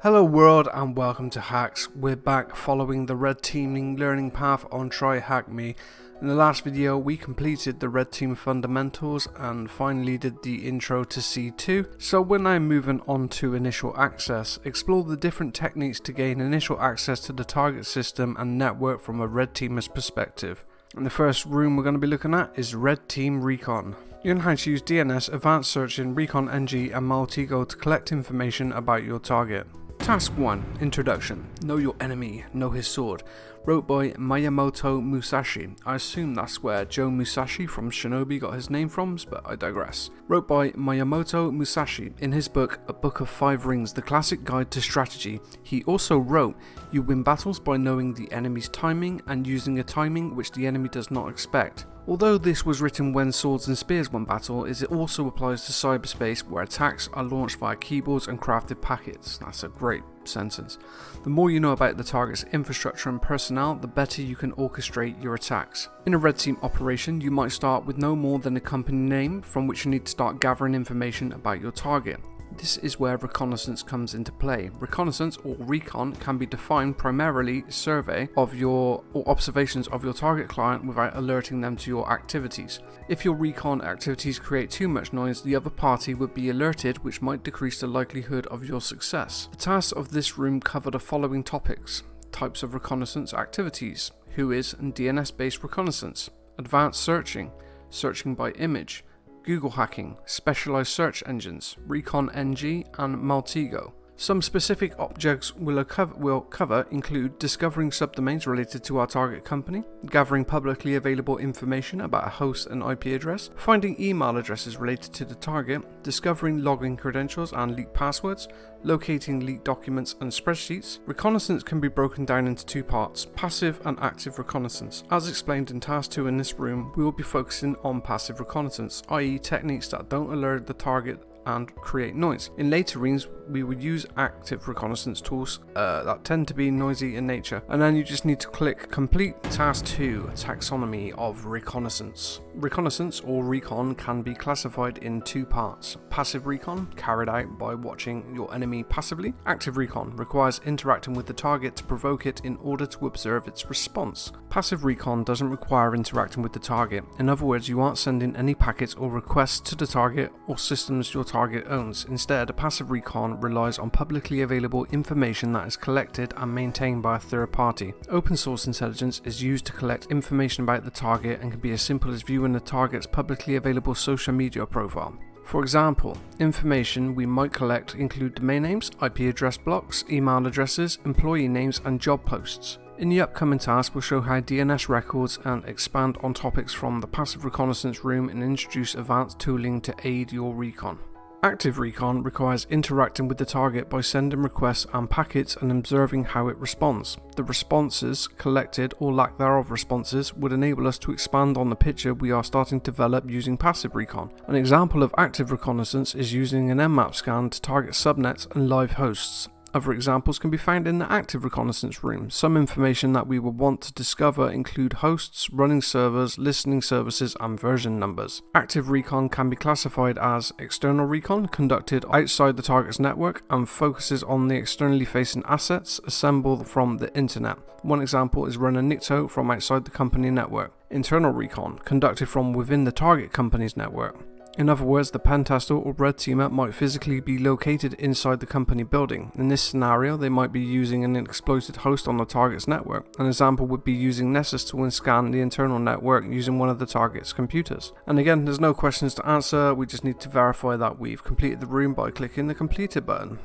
Hello world and welcome to Hacks. We're back following the red teaming learning path on Try Hack Me. In the last video we completed the red team fundamentals and finally did the intro to C2. So we're now moving on to initial access. Explore the different techniques to gain initial access to the target system and network from a red teamer's perspective. And the first room we're going to be looking at is Red Team Recon. You learn how to use DNS, Advanced Searching, Recon-ng and Maltego to collect information about your target. Task 1. Introduction. Know your enemy, know his sword. Wrote by Miyamoto Musashi. I assume that's where Joe Musashi from Shinobi got his name from, but I digress. Wrote by Miyamoto Musashi in his book, A Book of Five Rings, the classic guide to strategy. He also wrote, you win battles by knowing the enemy's timing and using a timing which the enemy does not expect. Although this was written when swords and spears won battle, it also applies to cyberspace where attacks are launched via keyboards and crafted packets. That's a great sentence. The more you know about the target's infrastructure and personnel, the better you can orchestrate your attacks. In a red team operation, you might start with no more than a company name from which you need to start gathering information about your target. This is where reconnaissance comes into play. Reconnaissance or recon can be defined primarily survey of your observations of your target client without alerting them to your activities. If your recon activities create too much noise, the other party would be alerted, which might decrease the likelihood of your success. The tasks of this room cover the following topics: types of reconnaissance activities, whois and DNS based reconnaissance, advanced searching, searching by image, Google hacking, specialized search engines, Recon-ng and Maltego. Some specific objects we'll cover include discovering subdomains related to our target company, gathering publicly available information about a host and IP address, finding email addresses related to the target, discovering login credentials and leaked passwords, locating leaked documents and spreadsheets. Reconnaissance can be broken down into two parts, passive and active reconnaissance. As explained in Task 2 in this room, we will be focusing on passive reconnaissance, i.e. techniques that don't alert the target and create noise. In later rooms, we would use active reconnaissance tools that tend to be noisy in nature, and then you just need to click complete Task 2, Taxonomy of Reconnaissance. Reconnaissance or recon can be classified in two parts. Passive recon, carried out by watching your enemy passively. Active recon requires interacting with the target to provoke it in order to observe its response. Passive recon doesn't require interacting with the target. In other words, you aren't sending any packets or requests to the target or systems your target owns. Instead, a passive recon relies on publicly available information that is collected and maintained by a third party. Open source intelligence is used to collect information about the target and can be as simple as viewing the target's publicly available social media profile. For example, information we might collect include domain names, IP address blocks, email addresses, employee names and job posts. In the upcoming task, we'll show how DNS records and expand on topics from the passive reconnaissance room and introduce advanced tooling to aid your recon. Active recon requires interacting with the target by sending requests and packets and observing how it responds. The responses collected or lack thereof responses would enable us to expand on the picture we are starting to develop using passive recon. An example of active reconnaissance is using an Nmap scan to target subnets and live hosts. Other examples can be found in the active reconnaissance room. Some information that we will want to discover include hosts, running servers, listening services, and version numbers. Active recon can be classified as external recon, conducted outside the target's network, and focuses on the externally facing assets assembled from the internet. One example is run a NICTO from outside the company network. Internal recon, conducted from within the target company's network. In other words, the pentester or red teamer might physically be located inside the company building. In this scenario, they might be using an exploited host on the target's network. An example would be using Nessus to scan the internal network using one of the target's computers. And again, there's no questions to answer, we just need to verify that we've completed the room by clicking the completed button.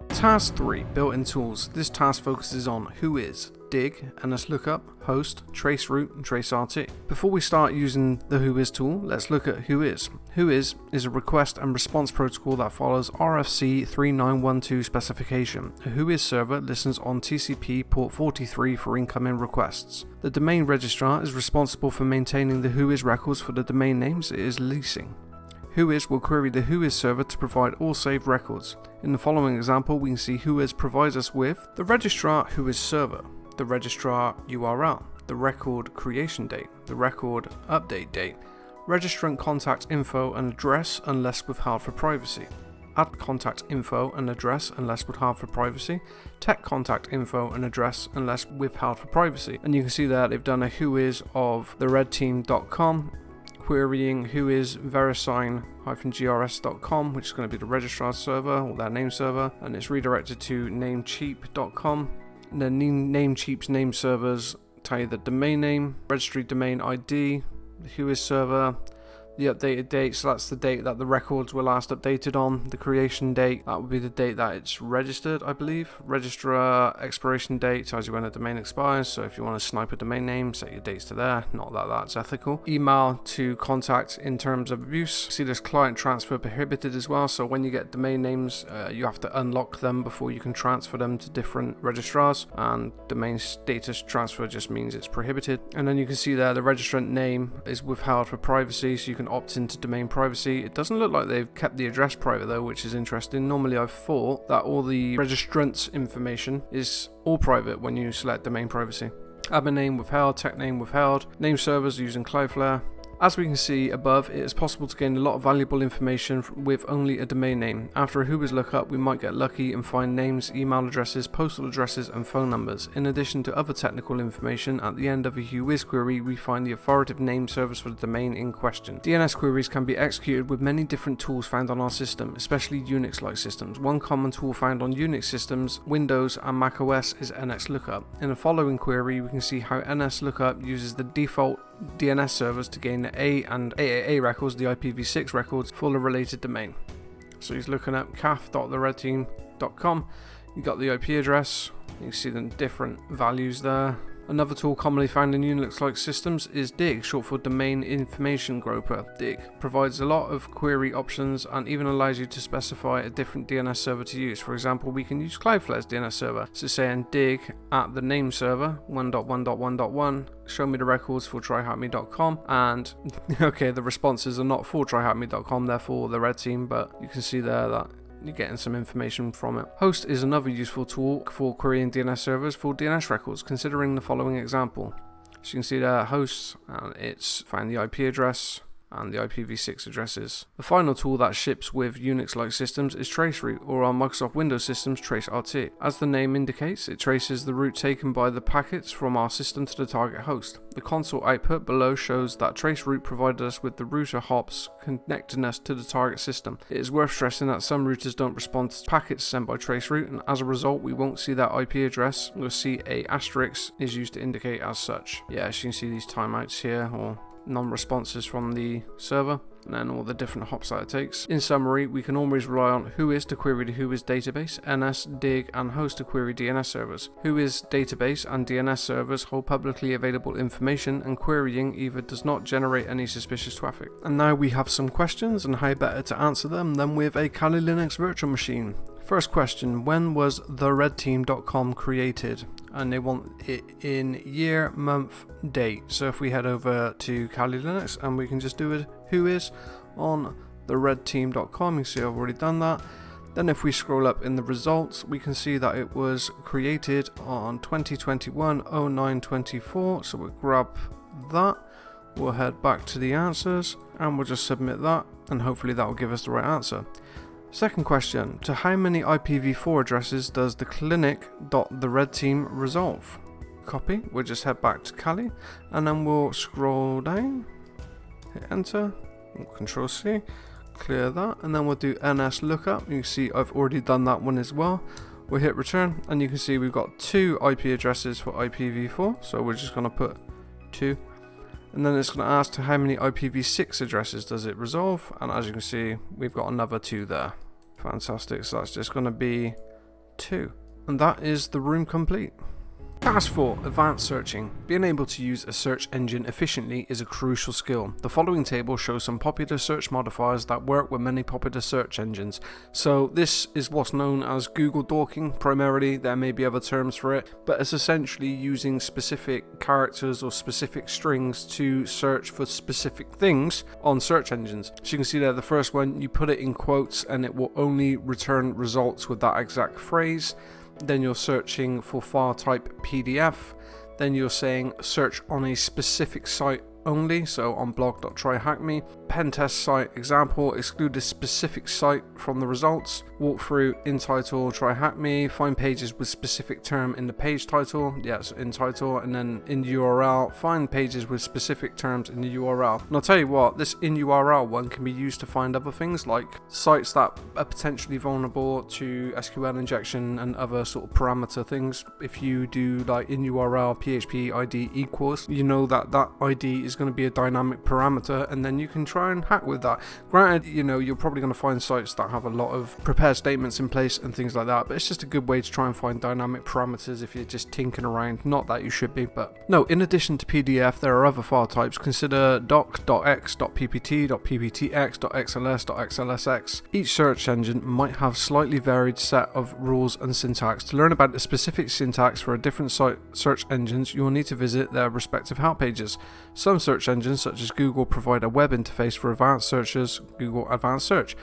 Task 3, built-in tools. This task focuses on whois, dig, NSLOOKUP, host, traceroute, and traceRT. Before we start using the whois tool, let's look at whois. Whois is a request and response protocol that follows RFC 3912 specification. A whois server listens on TCP port 43 for incoming requests. The domain registrar is responsible for maintaining the whois records for the domain names it is leasing. Whois will query the whois server to provide all saved records. In the following example, we can see whois provides us with the registrar whois server, the registrar URL, the record creation date, the record update date, registrant contact info and address unless withheld for privacy. add contact info and address unless withheld for privacy, tech contact info and address unless withheld for privacy. And you can see that they've done a whois of theredteam.com, querying whois verisign-grs.com, which is going to be the registrar server or their name server, and it's redirected to namecheap.com. And then Namecheap's name servers tell you the domain name, registry domain ID, the whois server, the updated date, so that's the date that the records were last updated on, the creation date, that would be the date that it's registered, I believe. Registrar expiration date tells you when a domain expires, so if you want to snipe a domain name, set your dates to there, not that that's ethical. Email to contact in terms of abuse. See, there's client transfer prohibited as well, so when you get domain names, you have to unlock them before you can transfer them to different registrars, and domain status transfer just means it's prohibited. And then you can see there the registrant name is withheld for privacy, so you can opt into domain privacy. It doesn't look like they've kept the address private though, which is interesting. Normally I've thought that all the registrant's information is all private when you select domain privacy. Admin name withheld, tech name withheld, name servers using Cloudflare. As we can see above, it is possible to gain a lot of valuable information with only a domain name. After a whois lookup, we might get lucky and find names, email addresses, postal addresses, and phone numbers. In addition to other technical information, at the end of a whois query, we find the authoritative name servers for the domain in question. DNS queries can be executed with many different tools found on our system, especially Unix-like systems. One common tool found on Unix systems, Windows, and macOS is NSLookup. In the following query, we can see how NSLookup uses the default DNS servers to gain the A and AAA records, the IPv6 records, for the related domain. So he's looking at caf.theredteam.com. You got the IP address, you can see the different values there. Another tool commonly found in Unix-like systems is DIG, short for Domain Information Groper. DIG provides a lot of query options and even allows you to specify a different DNS server to use. For example, we can use Cloudflare's DNS server. So saying dig at the name server 1.1.1.1, show me the records for tryhackme.com, and okay, the responses are not for tryhackme.com, they're for the red team, but you can see there that you're getting some information from it. Host is another useful tool for querying DNS servers for DNS records, considering the following example. So you can see there hosts, and it's find the IP address and the IPv6 addresses. The final tool that ships with Unix-like systems is traceroute, or on Microsoft Windows systems, traceRT. As the name indicates, it traces the route taken by the packets from our system to the target host. The console output below shows that traceroute provided us with the router hops connecting us to the target system. It is worth stressing that some routers don't respond to packets sent by traceroute, and as a result we won't see that IP address. We'll see a asterisk is used to indicate as such. Yeah, as you can see these timeouts here, or non-responses from the server, and then all the different hops that it takes. In summary, we can always rely on whois to query the whois database, NS, dig, and host to query DNS servers. Whois database and DNS servers hold publicly available information, and querying either does not generate any suspicious traffic. And now we have some questions, and how better to answer them than with a Kali Linux virtual machine. First question, when was theredteam.com created? And they want it in year, month, date. So if we head over to Kali Linux and we can just do it whois on theredteam.com, you see I've already done that. Then if we scroll up in the results, we can see that it was created on 2021-09-24. So we'll grab that, we'll head back to the answers, and we'll just submit that, and hopefully that will give us the right answer. Second question, to how many IPv4 addresses does the clinic.theredteam resolve? Copy, we'll just head back to Kali, and then we'll scroll down, hit enter, Control C, clear that, and then we'll do NS lookup. You can see I've already done that one as well. We'll hit return, and you can see we've got 2 IP addresses for IPv4, so we're just going to put 2. And then it's going to ask to how many IPv6 addresses does it resolve, and as you can see we've got another 2 there. Fantastic, so that's just going to be 2. And that is the room complete. Task 4, Advanced Searching. Being able to use a search engine efficiently is a crucial skill. The following table shows some popular search modifiers that work with many popular search engines. So this is what's known as Google dorking primarily, there may be other terms for it, but it's essentially using specific characters or specific strings to search for specific things on search engines. So you can see there the first one, you put it in quotes and it will only return results with that exact phrase. Then you're searching for file type PDF, then you're saying search on a specific site only, so on blog.tryhackme, pen test site example, exclude a specific site from the results, walk through in title, try hack me, find pages with specific term in the page title, yes, in title, and then in URL, find pages with specific terms in the URL. And I'll tell you what, this in URL one can be used to find other things like sites that are potentially vulnerable to SQL injection and other sort of parameter things. If you do like in URL PHP ID equals, you know that that ID is going to be a dynamic parameter, and then you can try and hack with that. Granted, you know, you're probably going to find sites that have a lot of prepared statements in place and things like that, but it's just a good way to try and find dynamic parameters if you're just tinkering around. Not that you should be, but no, in addition to PDF, there are other file types. Consider doc.x, .ppt, .pptx, .xls, .xlsx. Each search engine might have slightly varied set of rules and syntax. To learn about the specific syntax for a different search engines, you will need to visit their respective help pages. Some search engines, such as Google, provide a web interface for advanced searches, Google Advanced Search.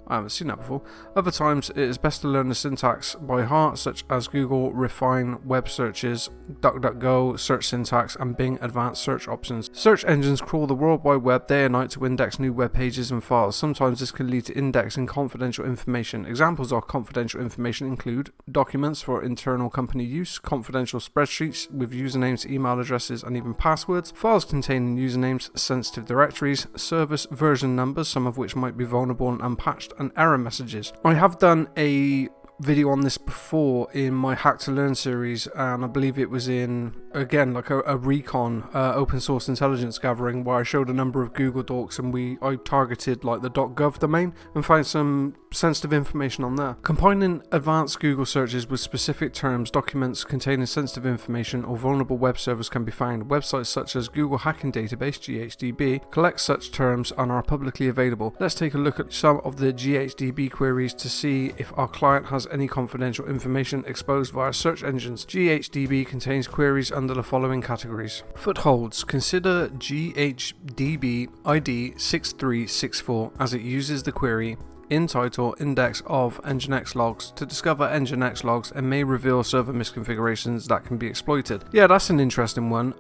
I haven't seen that before. Other times it is best to learn the syntax by heart, such as Google Refine Web Searches, DuckDuckGo Search Syntax, and Bing Advanced Search Options. Search engines crawl the World Wide Web day and night to index new web pages and files. Sometimes this can lead to indexing confidential information. Examples of confidential information include documents for internal company use, confidential spreadsheets with usernames, email addresses, and even passwords, files containing usernames, sensitive directories, service version numbers, some of which might be vulnerable and unpatched, and error messages. I have done a video on this before in my Hack to Learn series, and I believe it was in, again, like a Recon open source intelligence gathering, where I showed a number of Google Docs, and I targeted like the .gov domain and found some sensitive information on there. Combining advanced Google searches with specific terms, documents containing sensitive information, or vulnerable web servers can be found. Websites such as Google Hacking Database, GHDB, collect such terms and are publicly available. Let's take a look at some of the GHDB queries to see if our client has any confidential information exposed via search engines. GHDB contains queries under the following categories. Footholds. Consider GHDB ID 6364 as it uses the query in title index of Nginx logs to discover Nginx logs and may reveal server misconfigurations that can be exploited. Yeah, that's an interesting one,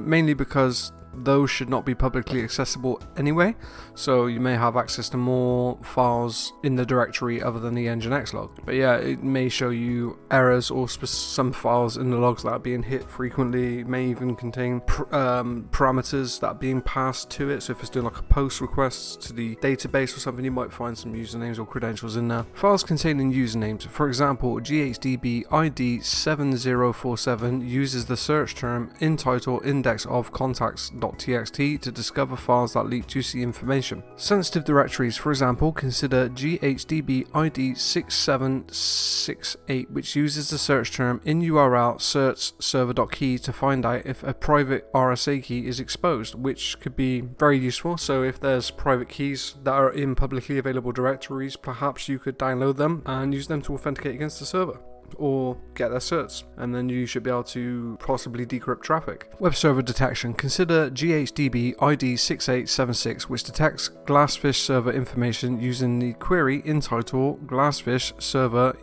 mainly because those should not be publicly accessible anyway, so you may have access to more files in the directory other than the Nginx log. But yeah, it may show you errors or some files in the logs that are being hit frequently. It may even contain parameters that are being passed to it, so if it's doing like a post request to the database or something, you might find some usernames or credentials in there. Files containing usernames. For example, GHDB ID 7047 uses the search term in title index of contacts.txt to discover files that leak juicy information. Sensitive directories. For example, consider GHDB ID 6768, which uses the search term in URL search server.key to find out if a private RSA key is exposed, which could be very useful. So if there's private keys that are in publicly available directories, perhaps you could download them and use them to authenticate against the server, or get their certs, and then you should be able to possibly decrypt traffic. Web server detection. Consider GHDB ID 6876, which detects Glassfish server information using the query in title Glassfish server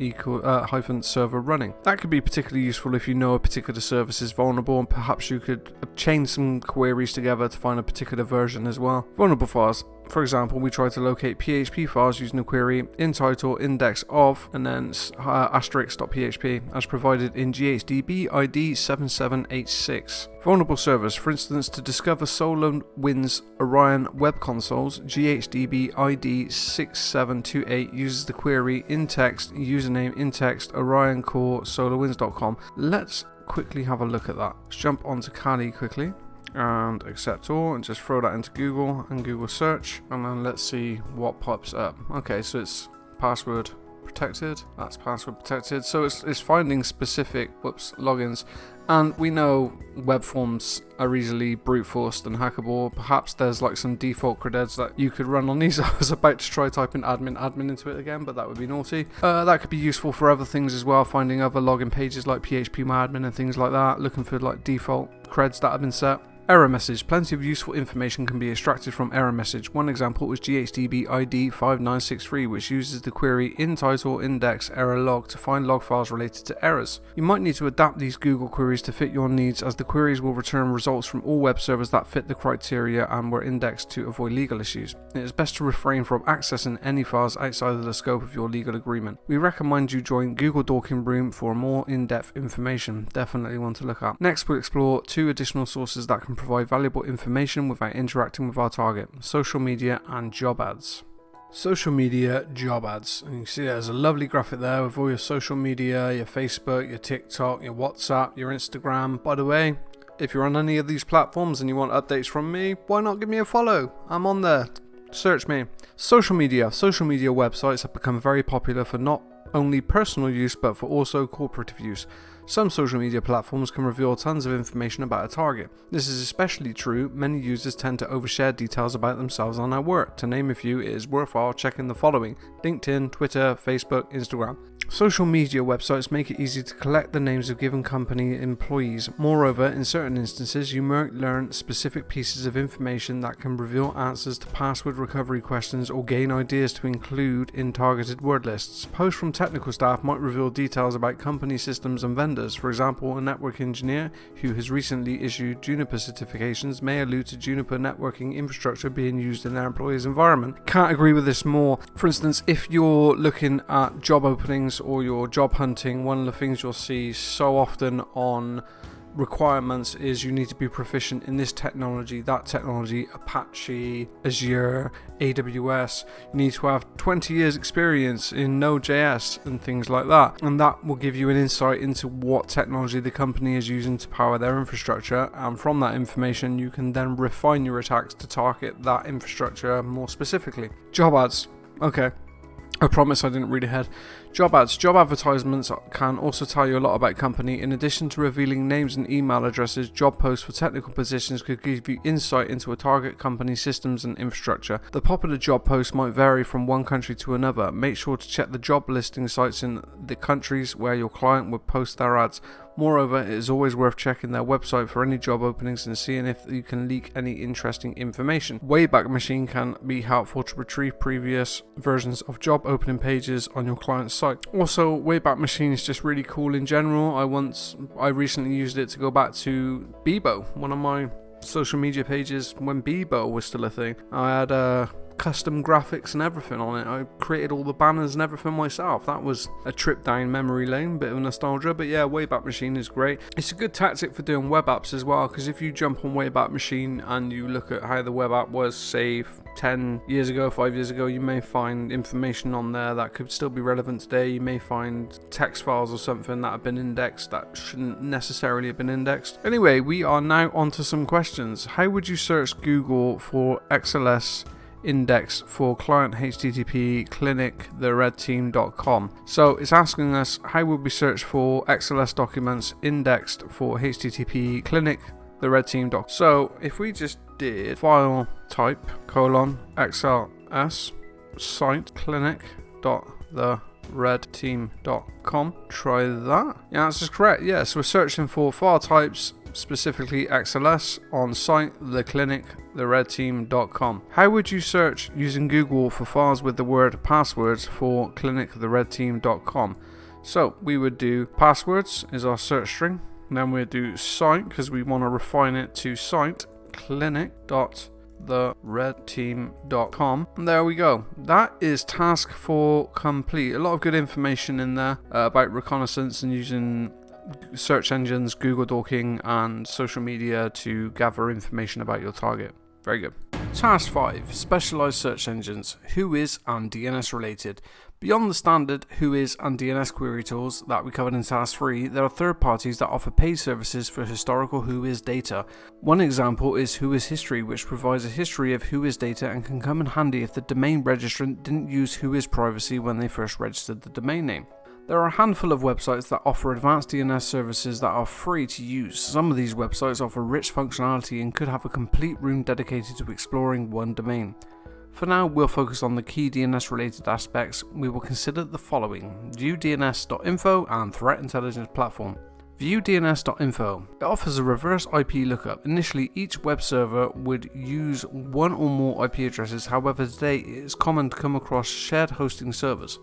server running. That could be particularly useful if you know a particular service is vulnerable, and perhaps you could chain some queries together to find a particular version as well. Vulnerable files. For example, we try to locate PHP files using the query in title index of and then asterisk.php as provided in GHDB ID 7786. Vulnerable servers. For instance, to discover SolarWinds Orion web consoles, GHDB ID 6728 uses the query in text username in text Orion core solarwinds.com. Let's quickly have a look at that. Let's jump onto Kali quickly and accept all and just throw that into Google and Google search, and then let's see what pops up. Okay, so it's password protected. That's password protected. So it's finding specific logins, and we know web forms are easily brute forced and hackable. Perhaps there's like some default creds that you could run on these. I was about to try typing admin into it again, but that would be naughty. That could be useful for other things as well, finding other login pages like PHP admin and things like that, looking for like default creds that have been set. Error message. Plenty of useful information can be extracted from error message. One example was GHDB ID 5963, which uses the query in title index error log to find log files related to errors. You might need to adapt these Google queries to fit your needs, as the queries will return results from all web servers that fit the criteria and were indexed to avoid legal issues. It is best to refrain from accessing any files outside of the scope of your legal agreement. We recommend you join Google Dorking Room for more in-depth information. Definitely one to look at. Next, we'll explore 2 additional sources that can provide valuable information without interacting with our target: social media and job ads. Social media job ads. And you can see there's a lovely graphic there with all your social media, your Facebook, your TikTok, your WhatsApp, your Instagram. By the way, if you're on any of these platforms and you want updates from me, why not give me a follow? I'm on there. Search me. Social media websites have become very popular for not only personal use but for also corporative use. Some social media platforms can reveal tons of information about a target. This is especially true. Many users tend to overshare details about themselves and their work. To name a few, it is worthwhile checking the following: LinkedIn, Twitter, Facebook, Instagram. Social media websites make it easy to collect the names of given company employees. Moreover, in certain instances, you might learn specific pieces of information that can reveal answers to password recovery questions or gain ideas to include in targeted word lists. Posts from technical staff might reveal details about company systems and vendors. For example, a network engineer who has recently issued Juniper certifications may allude to Juniper networking infrastructure being used in their employees' environment. Can't agree with this more. For instance, if you're looking at job openings or you're job hunting, one of the things you'll see so often on requirements is you need to be proficient in this technology, that technology, Apache, Azure, AWS. You need to have 20 years experience in Node.js and things like that, and that will give you an insight into what technology the company is using to power their infrastructure, and from that information you can then refine your attacks to target that infrastructure more specifically. Job ads. Okay, I promise I didn't read ahead. Job ads. Job advertisements can also tell you a lot about a company. In addition to revealing names and email addresses, job posts for technical positions could give you insight into a target company's systems and infrastructure. The popular job posts might vary from one country to another. Make sure to check the job listing sites in the countries where your client would post their ads. Moreover, it is always worth checking their website for any job openings and seeing if you can leak any interesting information. Wayback Machine can be helpful to retrieve previous versions of job opening pages on your client's site. Also, Wayback Machine is just really cool in general. I recently used it to go back to Bebo, one of my social media pages when Bebo was still a thing. I had custom graphics and everything on it. I created all the banners and everything myself. That was a trip down memory lane, bit of nostalgia, but yeah, Wayback Machine is great. It's a good tactic for doing web apps as well, because if you jump on Wayback Machine and you look at how the web app was, say 10 years ago, 5 years ago, you may find information on there that could still be relevant today. You may find text files or something that have been indexed that shouldn't necessarily have been indexed. Anyway, we are now on to some questions. How would you search Google for XLS index for client HTTP clinic theredteam.com? So it's asking us, how would we search for XLS documents indexed for HTTP clinic theredteam.com? So if we just did file type XLS site clinic.theredteam.com, try that. Yeah, that's just correct. Yeah, so we're searching for file types, specifically XLS, on site theredteam.com. How would you search using Google for files with the word passwords for clinic theredteam.com? So we would do passwords is our search string, and then we'd do site because we want to refine it to site clinic.theredteam.com, and there we go. That is task 4 complete. A lot of good information in there about Reconnaissance and using search engines, Google Dorking, and social media to gather information about your target. Very good. Task 5. Specialized search engines. Whois and DNS related. Beyond the standard Whois and DNS query tools that we covered in Task 3, there are third parties that offer paid services for historical Whois data. One example is Whois History, which provides a history of Whois data and can come in handy if the domain registrant didn't use Whois privacy when they first registered the domain name. There are a handful of websites that offer advanced DNS services that are free to use. Some of these websites offer rich functionality and could have a complete room dedicated to exploring one domain. For now, we'll focus on the key DNS related aspects. We will consider the following: viewdns.info and threat intelligence platform. ViewDNS.info. It offers a reverse IP lookup. Initially, each web server would use one or more IP addresses. However, today it is common to come across shared hosting servers.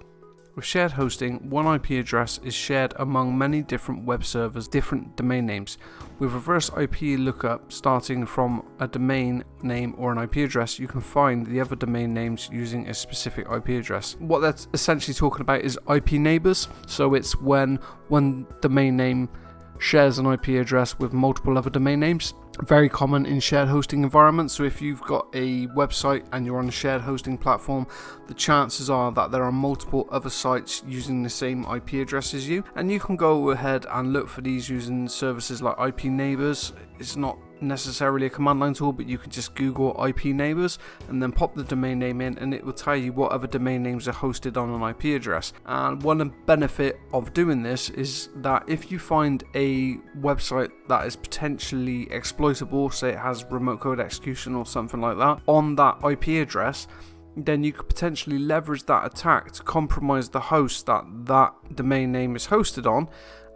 With shared hosting, one IP address is shared among many different web servers, different domain names. With reverse IP lookup, starting from a domain name or an IP address, you can find the other domain names using a specific IP address. What that's essentially talking about is IP neighbors. So it's when one domain name shares an IP address with multiple other domain names. Very common in shared hosting environments. So if you've got a website and you're on a shared hosting platform, the chances are that there are multiple other sites using the same IP address as you, and you can go ahead and look for these using services like IP neighbors. It's not necessarily a command line tool, but you can just Google IP neighbors and then pop the domain name in, and it will tell you what other domain names are hosted on an IP address. And one benefit of doing this is that if you find a website that is potentially exploitable, say it has remote code execution or something like that on that IP address, then you could potentially leverage that attack to compromise the host that that domain name is hosted on,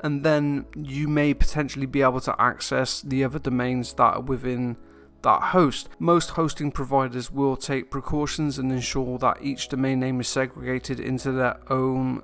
and then you may potentially be able to access the other domains that are within that host. Most hosting providers will take precautions and ensure that each domain name is segregated into their own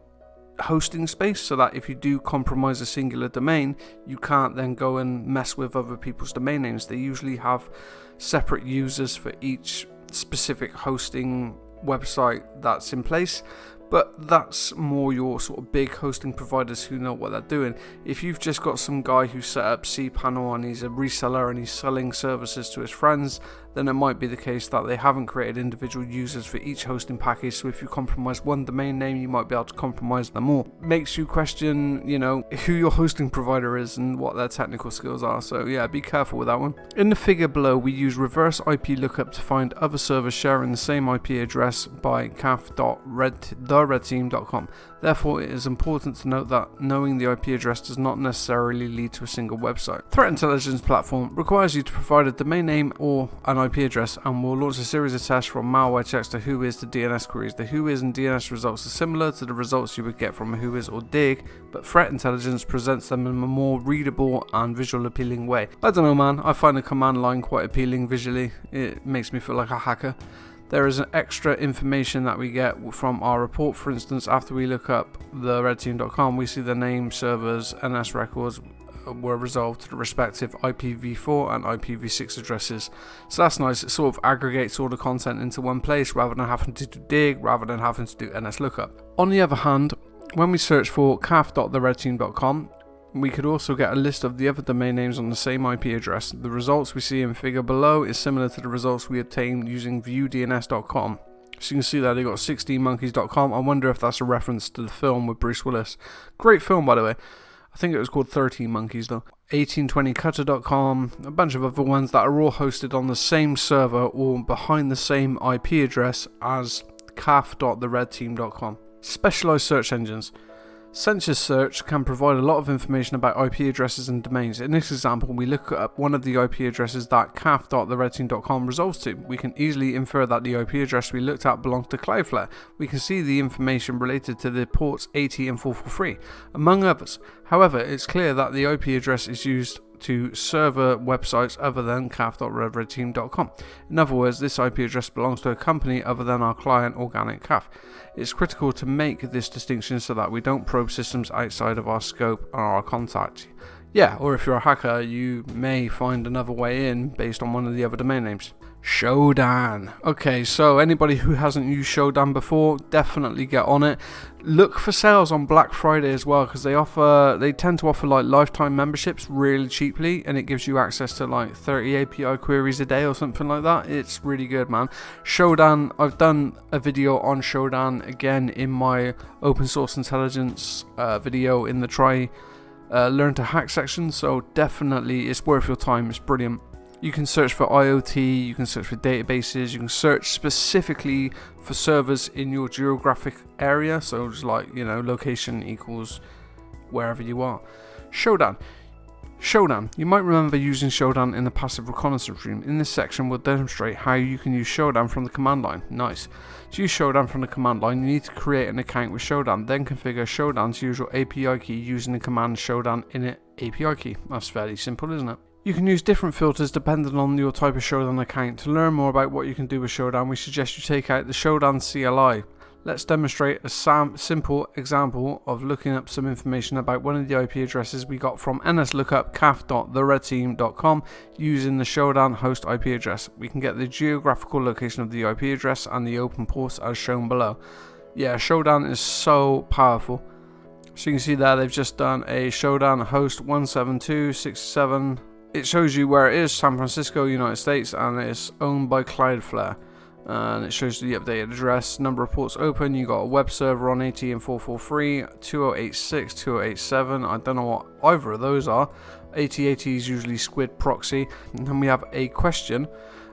hosting space, so that if you do compromise a singular domain, you can't then go and mess with other people's domain names. They usually have separate users for each specific hosting website that's in place, but that's more your sort of big hosting providers who know what they're doing. If you've just got some guy who set up cPanel and he's a reseller and he's selling services to his friends, then it might be the case that they haven't created individual users for each hosting package. So if you compromise one domain name, you might be able to compromise them all. Makes you question, who your hosting provider is and what their technical skills are. So yeah, be careful with that one. In the figure below, we use reverse IP lookup to find other servers sharing the same IP address by caf.theredteam.com. Therefore, it is important to note that knowing the IP address does not necessarily lead to a single website. Threat intelligence platform requires you to provide a domain name or an IP address, and will launch a series of tests from malware checks to whois to DNS queries. The whois and DNS results are similar to the results you would get from a whois or dig, but threat intelligence presents them in a more readable and visual appealing way. I don't know, man, I find the command line quite appealing visually. It makes me feel like a hacker. There is an extra information that we get from our report. For instance, after we look up the redteam.com, we see the name, servers, NS records were resolved to the respective IPv4 and IPv6 addresses. So that's nice. It sort of aggregates all the content into one place rather than having to do dig, rather than having to do NS lookup. On the other hand, when we search for caf.theredteam.com, we could also get a list of the other domain names on the same IP address. The results we see in figure below is similar to the results we obtained using viewdns.com. So you can see that they got 16monkeys.com. I wonder if that's a reference to the film with Bruce Willis. Great film, by the way. I think it was called 13 Monkeys though. 1820cutter.com, a bunch of other ones that are all hosted on the same server or behind the same IP address as caf.theredteam.com. Specialized search engines. Census search can provide a lot of information about IP addresses and domains. In this example, we look up one of the IP addresses that caf.theredteam.com resolves to. We can easily infer that the IP address we looked at belonged to Cloudflare. We can see the information related to the ports 80 and 443, among others. However, it's clear that the IP address is used to server websites other than caf.redteam.com. In other words, this IP address belongs to a company other than our client, Organic Caf. It's critical to make this distinction so that we don't probe systems outside of our scope or our contact. Yeah, or if you're a hacker, you may find another way in based on one of the other domain names. Shodan. Okay, so anybody who hasn't used Shodan before, definitely get on it. Look for sales on Black Friday as well, because they tend to offer like lifetime memberships really cheaply, and it gives you access to like 30 API queries a day or something like that. It's really good, man. Shodan, I've done a video on Shodan again in my open source intelligence video in the learn to hack section, so definitely it's worth your time. It's brilliant. You can search for IoT, you can search for databases, you can search specifically for servers in your geographic area, so just like, location equals wherever you are. Shodan. Showdown. You might remember using Showdown in the passive reconnaissance stream. In this section we'll demonstrate how you can use Showdown from the command line. Nice. To use Showdown from the command line, you need to create an account with Showdown, then configure Showdown's usual API key using the command Showdown init API key. That's fairly simple, isn't it? You can use different filters depending on your type of Showdown account. To learn more about what you can do with Showdown, we suggest you take out the Showdown CLI. Let's demonstrate a simple example of looking up some information about one of the IP addresses we got from nslookup.caf.theredteam.com using the Showdown host IP address. We can get the geographical location of the IP address and the open ports as shown below. Yeah, Showdown is so powerful. So you can see there they've just done a Showdown host 172.67. It shows you where it is, San Francisco, United States, and it's owned by Cloudflare. And it shows the updated address, number of ports open. You got a web server on 80 and 443, 2086, 2087. I don't know what either of those are. 8080 is usually Squid proxy. And then we have a question.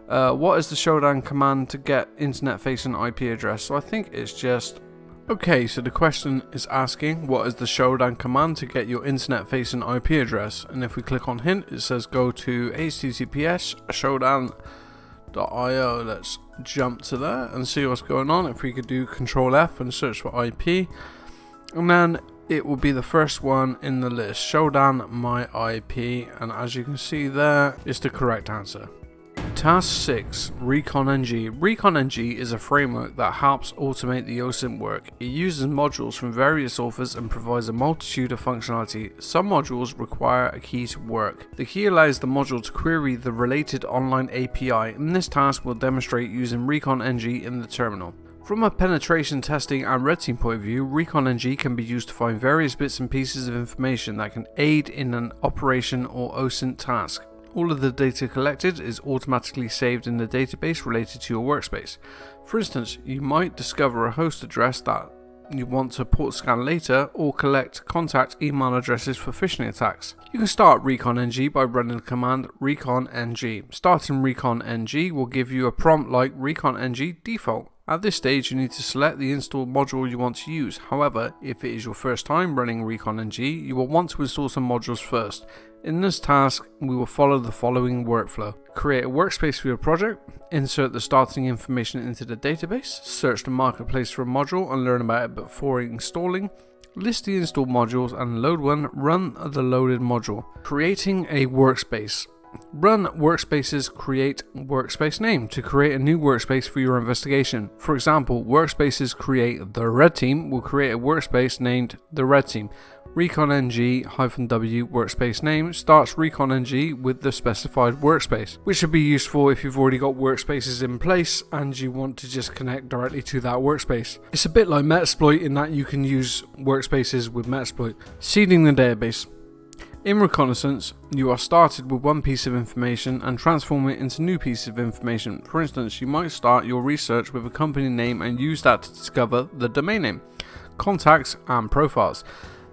What is the Showdown command to get internet facing IP address? So I think it's just... Okay, so the question is asking what is the Showdown command to get your internet facing IP address? And if we click on hint, it says go to https showdown.io. Let's jump to there and see what's going on. If we could do Control F and search for IP, and then it will be the first one in the list, Showdown my IP, and as you can see there is the correct answer. Task 6, Recon-ng. Recon-ng is a framework that helps automate the OSINT work. It uses modules from various authors and provides a multitude of functionality. Some modules require a key to work. The key allows the module to query the related online API. In this task, we'll demonstrate using Recon-ng in the terminal. From a penetration testing and red team point of view, Recon-ng can be used to find various bits and pieces of information that can aid in an operation or OSINT task. All of the data collected is automatically saved in the database related to your workspace. For instance, you might discover a host address that you want to port scan later or collect contact email addresses for phishing attacks. You can start Recon-ng by running the command Recon-ng. Starting Recon-ng will give you a prompt like Recon-ng default. At this stage, you need to select the install module you want to use. However, if it is your first time running Recon-ng, you will want to install some modules first. In this task, we will follow the following workflow. Create a workspace for your project, insert the starting information into the database, search the marketplace for a module and learn about it before installing, list the installed modules and load one, run the loaded module. Creating a workspace. Run workspaces, create workspace name to create a new workspace for your investigation. For example, workspaces create the red team will create a workspace named the red team. Recon-ng-w workspace name starts Recon-ng with the specified workspace, which should be useful if you've already got workspaces in place and you want to just connect directly to that workspace. It's a bit like Metasploit in that you can use workspaces with Metasploit. Seeding the database. In Reconnaissance, you are started with one piece of information and transform it into new pieces of information. For instance, you might start your research with a company name and use that to discover the domain name, contacts and profiles.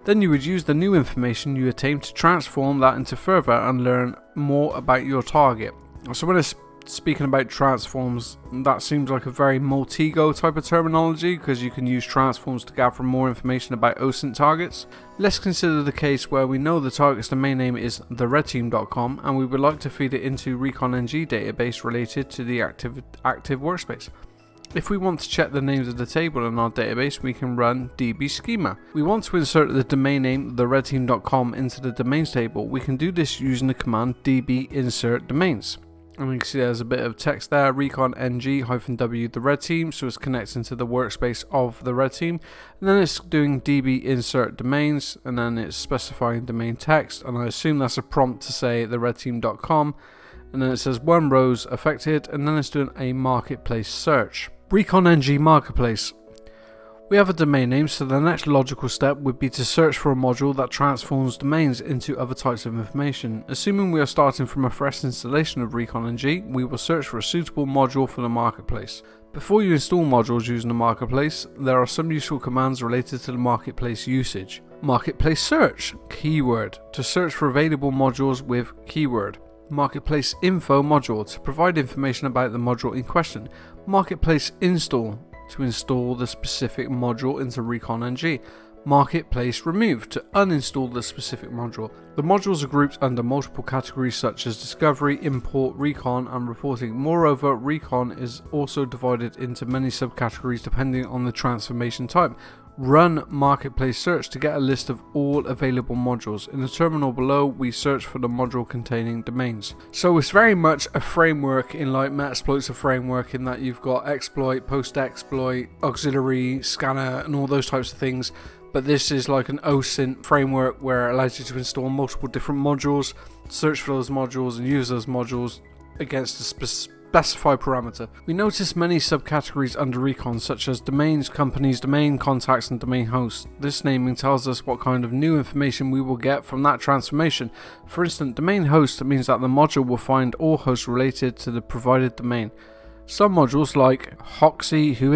Then you would use the new information you attain to transform that into further and learn more about your target. So when it's speaking about transforms, that seems like a very Maltego type of terminology because you can use transforms to gather more information about OSINT targets. Let's consider the case where we know the target's domain name is theredteam.com and we would like to feed it into Recon-ng database related to the active workspace. If we want to check the names of the table in our database, we can run db schema. We want to insert the domain name theredteam.com into the domains table. We can do this using the command db insert domains. And we can see there's a bit of text there, Recon-ng-w the red team, so it's connecting to the workspace of the red team. And then it's doing db insert domains, and then it's specifying domain text, and I assume that's a prompt to say theredteam.com. And then it says 1 rows affected, and then it's doing a marketplace search. Recon-ng marketplace. We have a domain name, so the next logical step would be to search for a module that transforms domains into other types of information. Assuming we are starting from a fresh installation of Recon-ng, we will search for a suitable module for the marketplace. Before you install modules using the marketplace, there are some useful commands related to the marketplace usage. Marketplace search, keyword, to search for available modules with keyword. Marketplace info module, to provide information about the module in question. Marketplace install, to install the specific module into Recon-ng. Marketplace remove to uninstall the specific module. The modules are grouped under multiple categories such as discovery, import, recon, and reporting. Moreover, recon is also divided into many subcategories depending on the transformation type. Run marketplace search to get a list of all available modules. In the terminal below, we search for the module containing domains. So it's very much a framework in like Metasploit's a framework in that you've got exploit, post-exploit, auxiliary, scanner, and all those types of things. But this is like an OSINT framework where it allows you to install multiple different modules, search for those modules, and use those modules against a specified parameter. We notice many subcategories under Recon, such as domains, companies, domain contacts, and domain hosts. This naming tells us what kind of new information we will get from that transformation. For instance, domain host means that the module will find all hosts related to the provided domain. Some modules like Hoxie, who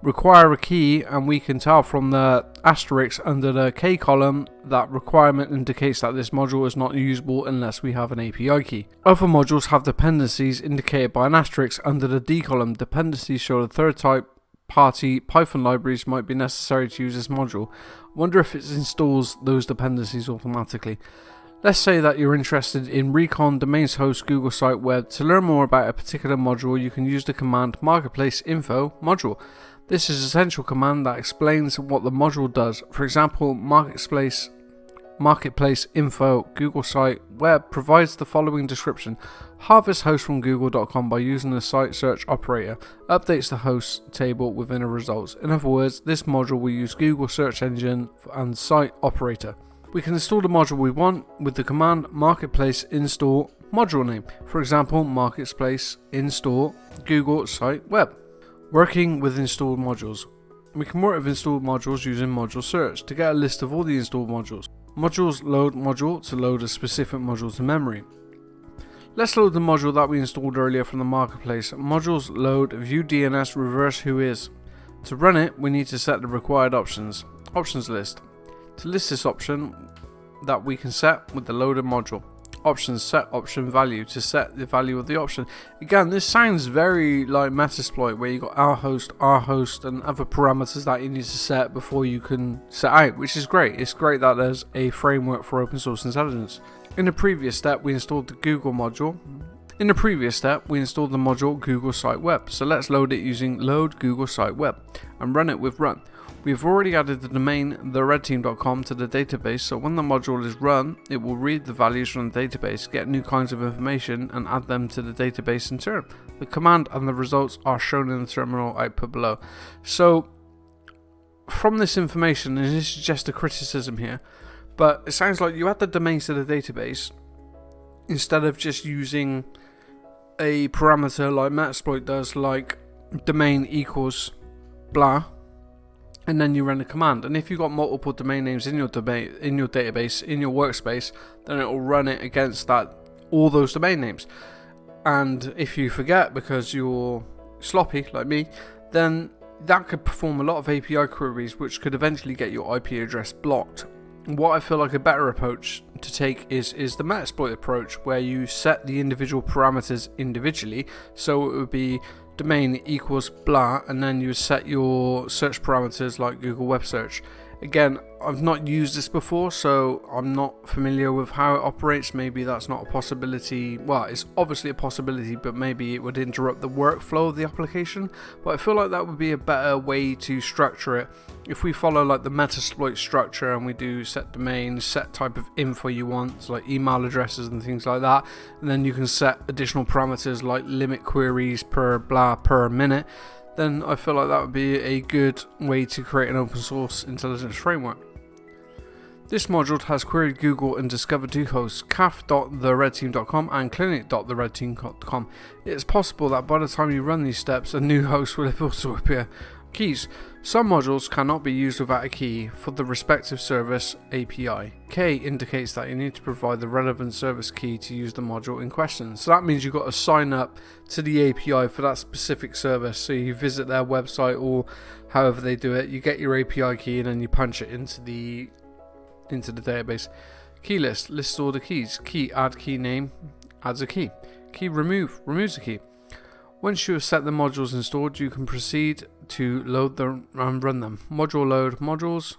require a key, and we can tell from the asterisk under the K column that requirement indicates that this module is not usable unless we have an API key. Other modules have dependencies indicated by an asterisk under the D column. Dependencies show the third type party Python libraries might be necessary to use this module. Wonder if it installs those dependencies automatically. Let's say that you're interested in Recon, domains host, Google site web. To learn more about a particular module, you can use the command marketplace info module. This is an essential command that explains what the module does. For example, marketplace info Google site web provides the following description. Harvest host from google.com by using the site search operator. Updates the host table within the results. In other words, this module will use Google search engine and site operator. We can install the module we want with the command marketplace install module name. For example, marketplace install Google site web. Working with installed modules. We can work with installed modules using module search to get a list of all the installed modules. Modules load module to load a specific module to memory. Let's load the module that we installed earlier from the marketplace. Modules load view DNS reverse whois. To run it, we need to set the required options. Options list. To list this option that we can set with the loaded module. Options set option value to set the value of the option. Again, this sounds very like Metasploit where you got our host, and other parameters that you need to set before you can set out, which is great. It's great that there's a framework for open source intelligence. In the previous step, we installed the Google module. In the previous step, we installed the module Google Site Web. So let's load it using load Google Site Web and run it with run. We've already added the domain theredteam.com to the database, so when the module is run, it will read the values from the database, get new kinds of information, and add them to the database in turn. The command and the results are shown in the terminal output below. So, from this information, and this is just a criticism here, but it sounds like you add the domains to the database instead of just using a parameter like Metasploit does, like domain equals blah. And then you run a command, and if you've got multiple domain names in your database, in your workspace, then it will run it against all those domain names. And if you forget because you're sloppy like me, then that could perform a lot of API queries, which could eventually get your IP address blocked. What I feel like a better approach to take is the Metasploit approach, where you set the individual parameters individually. So it would be domain equals blah, and then you set your search parameters like Google Web Search. Again, I've not used this before, so I'm not familiar with how it operates. Maybe that's not a possibility. Well, it's obviously a possibility, but maybe it would interrupt the workflow of the application. But I feel like that would be a better way to structure it. If we follow like the Metasploit structure and we do set domain, set type of info you want, so like email addresses and things like that, and then you can set additional parameters like limit queries per blah per minute, then I feel like that would be a good way to create an open source intelligence framework. This module has queried Google and discovered two hosts, caf.theredteam.com and clinic.theredteam.com. It is possible that by the time you run these steps, a new host will also appear. Keys. Some modules cannot be used without a key for the respective service API. K indicates that you need to provide the relevant service key to use the module in question. So that means you've got to sign up to the API for that specific service. So you visit their website or however they do it, you get your API key and then you punch it into the database. Key list lists all the keys. Key add key name adds a key. Key remove removes a key. Once you have set the modules installed, you can proceed to load them and run them. Module load modules.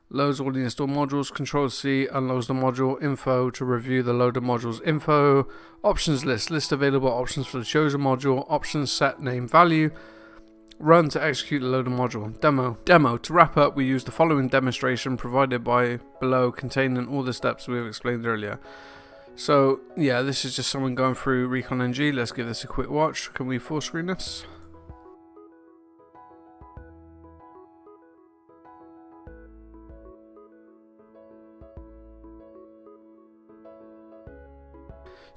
Loads all the installed modules. Control C unloads the module. Info to review the loaded modules. Info. Options list. List available options for the chosen module. Options set name value. Run to execute the loaded module. Demo. To wrap up, we use the following demonstration provided by below, containing all the steps we have explained earlier. So yeah, this is just someone going through Recon-ng. Let's give this a quick watch. Can we full screen this?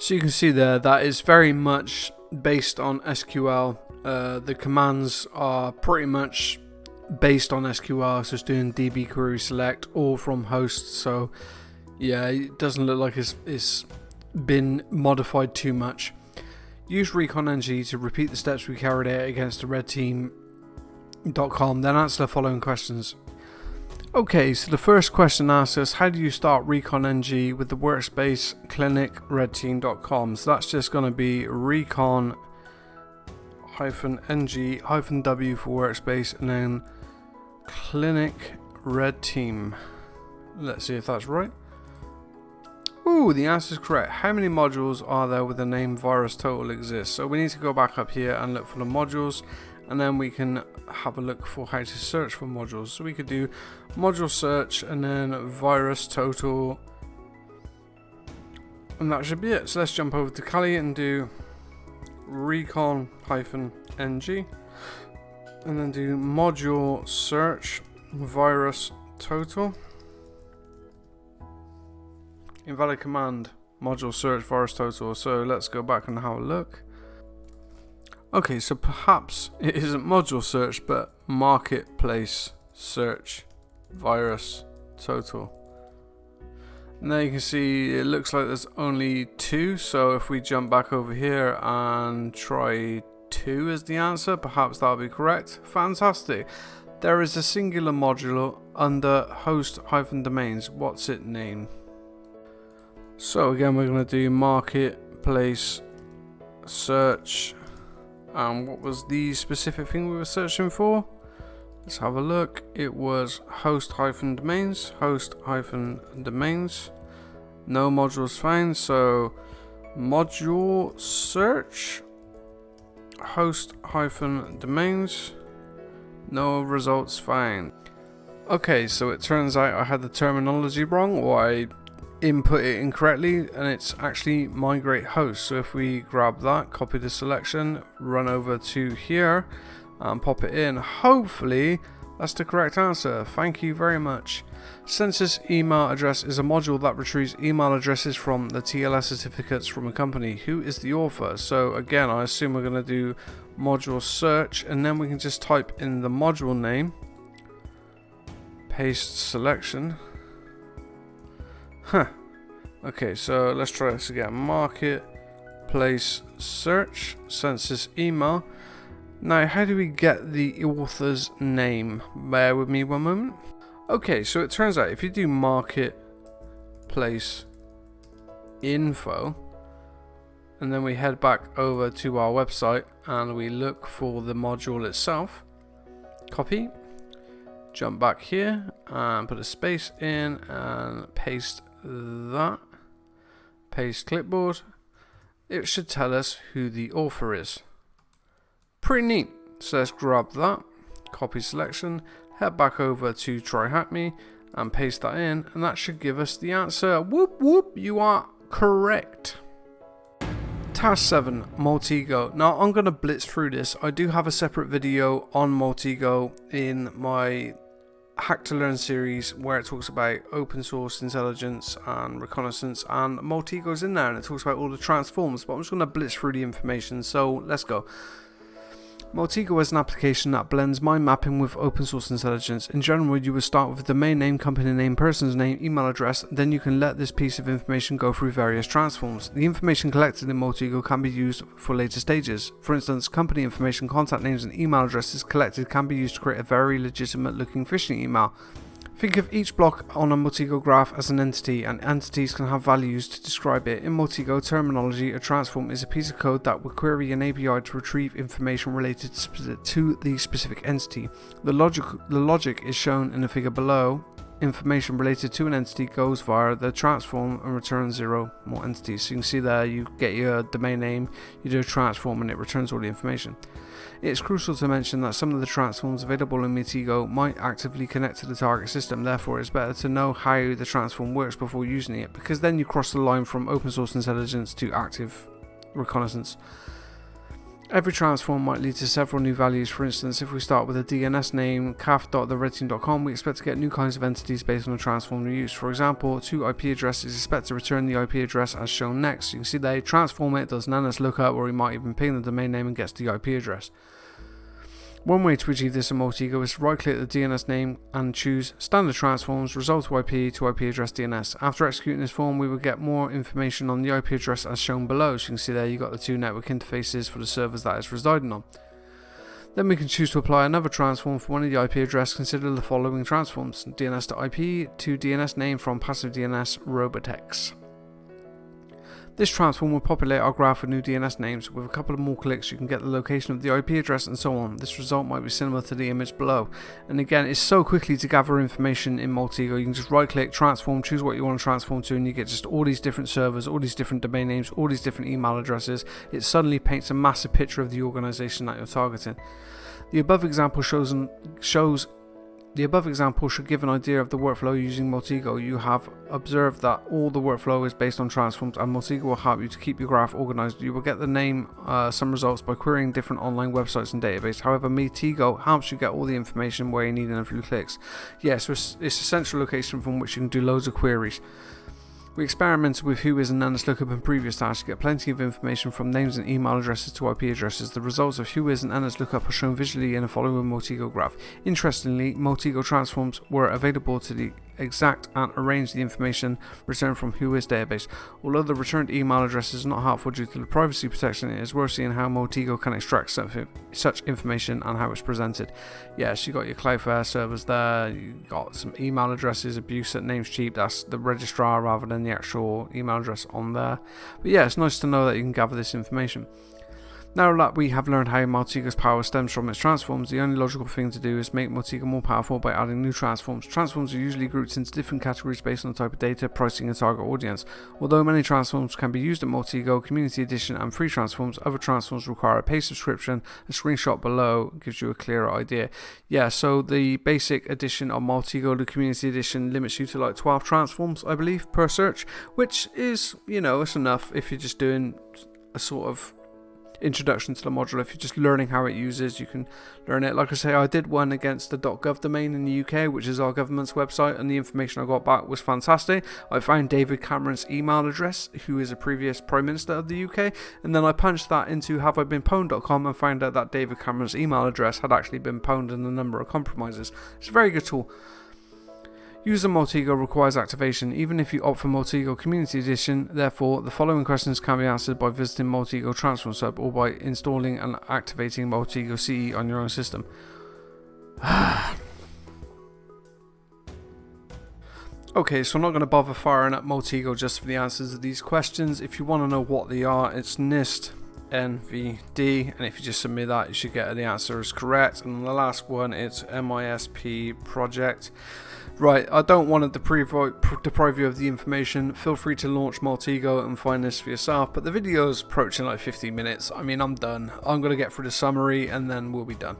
So you can see there that is very much based on SQL. The commands are pretty much based on SQL, so it's doing db query select all from host. So yeah, it doesn't look like it's been modified too much. Use Recon-ng to repeat the steps we carried out against the redteam.com, then answer the following questions. Okay, so the first question asks us, how do you start Recon-ng with the workspace clinic redteam.com? So that's just going to be recon-ng -w for workspace and then clinic red team. Let's see if that's right. Ooh, the answer is correct. How many modules are there with the name virus total exists? So we need to go back up here and look for the modules, and then we can have a look for how to search for modules. So we could do module search and then virus total, and that should be it. So let's jump over to Kali and do recon-ng and then do module search virus total. Invalid command, module search virus total. So let's go back and have a look. Okay, so perhaps it isn't module search but marketplace search virus total. Now you can see it looks like there's only 2, so if we jump back over here and try 2 as the answer, perhaps that'll be correct. Fantastic. There is a singular module under host-domains. What's it named? So again, we're going to do marketplace search. And what was the specific thing we were searching for? Let's have a look. It was host-domains. Host-domains. No modules found. So module search host-domains. No results found. Okay, so it turns out I had the terminology wrong, or I input it incorrectly, and it's actually migrate host. So if we grab that, copy the selection, run over to here and pop it in, hopefully that's the correct answer. Thank you very much. Census email address is a module that retrieves email addresses from the TLS certificates from a company. Who is the author? So again, I assume we're going to do module search, and then we can just type in the module name, paste selection. Okay, so let's try this again. Marketplace search, census email. Now, how do we get the author's name? Bear with me one moment. Okay, so it turns out if you do marketplace info, and then we head back over to our website and we look for the module itself, copy, jump back here and put a space in and paste that, paste clipboard. It should tell us who the author is. Pretty neat. So let's grab that, copy selection, head back over to Try Hack Me and paste that in, and that should give us the answer. Whoop whoop, you are correct. Task 7, Maltego. Now I'm going to blitz through this. I do have a separate video on Maltego in my Hack to Learn series where it talks about open source intelligence and reconnaissance, and Maltego's in there and it talks about all the transforms, but I'm just going to blitz through the information, so let's go. Maltego is an application that blends mind mapping with open source intelligence. In general, you would start with a domain name, company name, person's name, email address, then you can let this piece of information go through various transforms. The information collected in Maltego can be used for later stages. For instance, company information, contact names and email addresses collected can be used to create a very legitimate looking phishing email. Think of each block on a Maltego graph as an entity, and entities can have values to describe it. In Maltego terminology, a transform is a piece of code that will query an API to retrieve information related to the specific entity. The logic is shown in the figure below. Information related to an entity goes via the transform and returns 0 more entities. So you can see there, you get your domain name, you do a transform, and it returns all the information. It's crucial to mention that some of the transforms available in Maltego might actively connect to the target system, therefore it's better to know how the transform works before using it, because then you cross the line from open source intelligence to active reconnaissance. Every transform might lead to several new values. For instance, if we start with a DNS name caf.theredteam.com, we expect to get new kinds of entities based on the transform we use. For example, to IP address is expected to return the IP address as shown next. You can see they transform it, does an NS lookup, or we might even ping the domain name and gets the IP address. One way to achieve this in Maltego is to right-click the DNS name and choose Standard Transforms, Result to IP address DNS. After executing this form, we will get more information on the IP address as shown below. So you can see there you've got the two network interfaces for the servers that it's residing on. Then we can choose to apply another transform for one of the IP address. Consider the following transforms: DNS to IP to DNS name from passive DNS Robotex. This transform will populate our graph with new DNS names. With a couple of more clicks, you can get the location of the IP address and so on. This result might be similar to the image below. And again, it's so quickly to gather information in Maltego. You can just right click, transform, choose what you want to transform to, and you get just all these different servers, all these different domain names, all these different email addresses. It suddenly paints a massive picture of the organization that you're targeting. The above example should give an idea of the workflow using Maltego. You have observed that all the workflow is based on transforms, and Maltego will help you to keep your graph organized. You will get the name some results by querying different online websites and databases. However, Maltego helps you get all the information where you need in a few clicks. So it's a central location from which you can do loads of queries. We experimented with whois and NS lookup in previous tasks to get plenty of information from names and email addresses to IP addresses. The results of whois and NS lookup are shown visually in the following Maltego graph. Interestingly, Maltego transforms were available to the exact and arrange the information returned from whois database. Although the returned email address is not helpful due to the privacy protection, it is worth seeing how Maltego can extract such information and how it's presented. Yes, you got your Cloudflare servers there, you got some email addresses, abuse at Namescheap, that's the registrar rather than the actual email address on there. But yeah, it's nice to know that you can gather this information. Now that we have learned how Maltego's power stems from its transforms, the only logical thing to do is make Maltego more powerful by adding new transforms. Transforms are usually grouped into different categories based on the type of data, pricing and target audience. Although many transforms can be used at Maltego, Community Edition and free transforms, other transforms require a paid subscription. A screenshot below gives you a clearer idea. Yeah, so the basic edition of Maltego, the Community Edition, limits you to like 12 transforms, I believe, per search, which is, it's enough if you're just doing a sort of introduction to the module. If you're just learning how it uses, you can learn it. Like I say, I did one against the .gov domain in the UK, which is our government's website, and the information I got back was fantastic. I found David Cameron's email address, who is a previous Prime Minister of the UK, and then I punched that into haveibeenpwned.com and found out that David Cameron's email address had actually been pwned in a number of compromises. It's a very good tool. Using Maltego requires activation, even if you opt for Maltego Community Edition. Therefore, the following questions can be answered by visiting Maltego Transform Sub or by installing and activating Maltego CE on your own system. Okay, so I'm not going to bother firing up Maltego just for the answers to these questions. If you want to know what they are, it's NIST NVD, and if you just submit that, you should get the answer is correct. And the last one, it's MISP project. Right, I don't want to deprive you of the information. Feel free to launch Maltego and find this for yourself, but the video is approaching like 15 minutes. I mean, I'm done. I'm going to get through the summary and then we'll be done.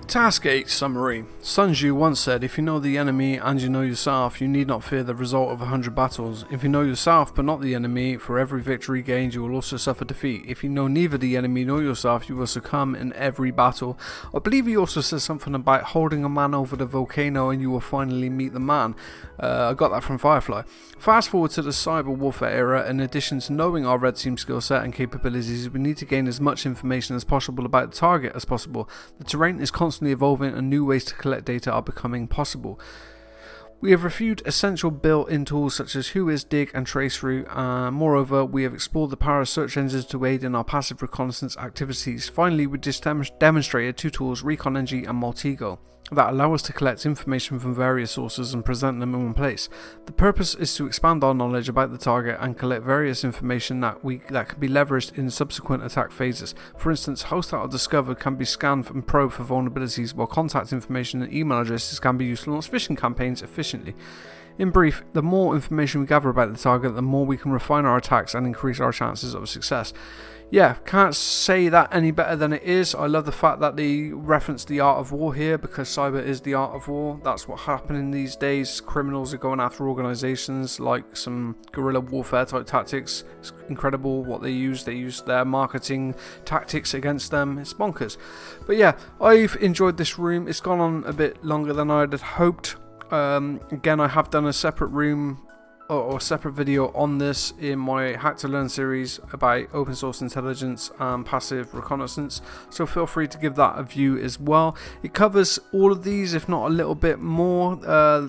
Task 8 Summary. Sun Tzu once said, if you know the enemy and you know yourself, you need not fear the result of 100 battles. If you know yourself but not the enemy, for every victory gained you will also suffer defeat. If you know neither the enemy nor yourself, you will succumb in every battle. I believe he also says something about holding a man over the volcano and you will finally meet the man. I got that from Firefly. Fast forward to the cyber warfare era. In addition to knowing our red team skill set and capabilities, we need to gain as much information as possible about the target as possible. The terrain is constantly evolving and new ways to collect data are becoming possible. We have reviewed essential built-in tools such as Whois, Dig and Traceroute. Moreover, we have explored the power of search engines to aid in our passive reconnaissance activities. Finally, we just demonstrated 2 tools, Recon-ng and Maltego, that allow us to collect information from various sources and present them in one place. The purpose is to expand our knowledge about the target and collect various information that can be leveraged in subsequent attack phases. For instance, hosts that are discovered can be scanned and probed for vulnerabilities, while contact information and email addresses can be used to launch phishing campaigns efficiently. In brief, the more information we gather about the target, the more we can refine our attacks and increase our chances of success. Yeah, can't say that any better than it is. I love the fact that they reference the art of war here, because cyber is the art of war. That's what's happening these days. Criminals are going after organizations like some guerrilla warfare type tactics. It's incredible what they use. They use their marketing tactics against them. It's bonkers. But yeah, I've enjoyed this room. It's gone on a bit longer than I'd hoped. Again, I have done a separate room or a separate video on this in my Hack to Learn series about open source intelligence and passive reconnaissance, so feel free to give that a view as well. It covers all of these, if not a little bit more.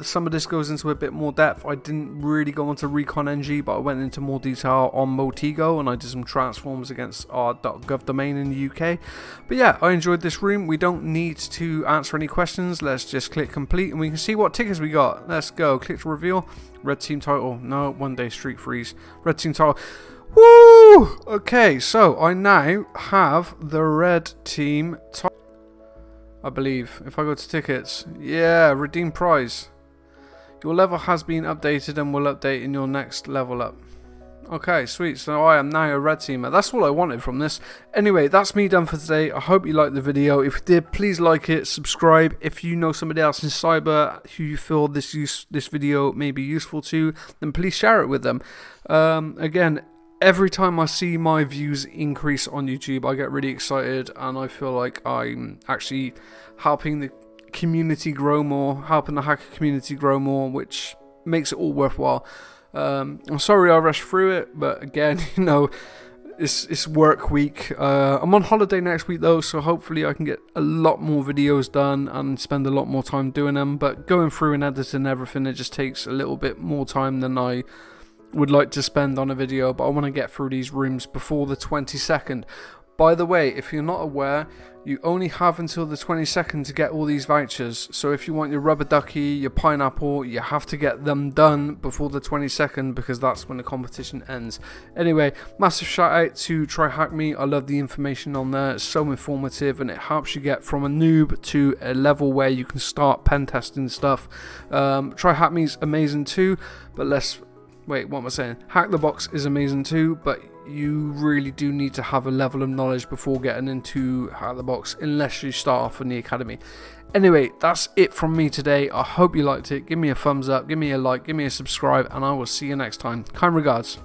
Some of this goes into a bit more depth. I didn't really go into Recon-ng, but I went into more detail on Maltego, and I did some transforms against our .gov domain in the UK. But yeah, I enjoyed this room. We don't need to answer any questions. Let's just click complete and we can see what tickets we got. Let's go. Click to reveal. Red team title. No, 1 day streak freeze. Red team title. Woo! Okay, so I now have the red team title, I believe. If I go to tickets. Yeah, redeem prize. Your level has been updated and will update in your next level up. Okay, sweet. So I am now a red teamer. That's all I wanted from this. Anyway, that's me done for today. I hope you liked the video. If you did, please like it, subscribe. If you know somebody else in cyber who you feel this video may be useful to, then please share it with them. Again, every time I see my views increase on YouTube, I get really excited and I feel like I'm actually helping the community grow more, helping the hacker community grow more, which makes it all worthwhile. I'm sorry I rushed through it, but again, you know, it's work week. I'm on holiday next week though, so hopefully I can get a lot more videos done and spend a lot more time doing them. But going through and editing everything, it just takes a little bit more time than I would like to spend on a video. But I want to get through these rooms before the 22nd. By the way, if you're not aware, you only have until the 22nd to get all these vouchers. So if you want your rubber ducky, your pineapple, you have to get them done before the 22nd, because that's when the competition ends. Anyway, massive shout out to Try Hack Me. I love the information on there. It's so informative and it helps you get from a noob to a level where you can start pen testing stuff. Try Hack Me is amazing too, but wait, what am I saying? Hack the Box is amazing too, but you really do need to have a level of knowledge before getting into Hack the Box, unless you start off in the academy. Anyway, that's it from me today. I hope you liked it. Give me a thumbs up, give me a like, give me a subscribe, and I will see you next time. Kind regards.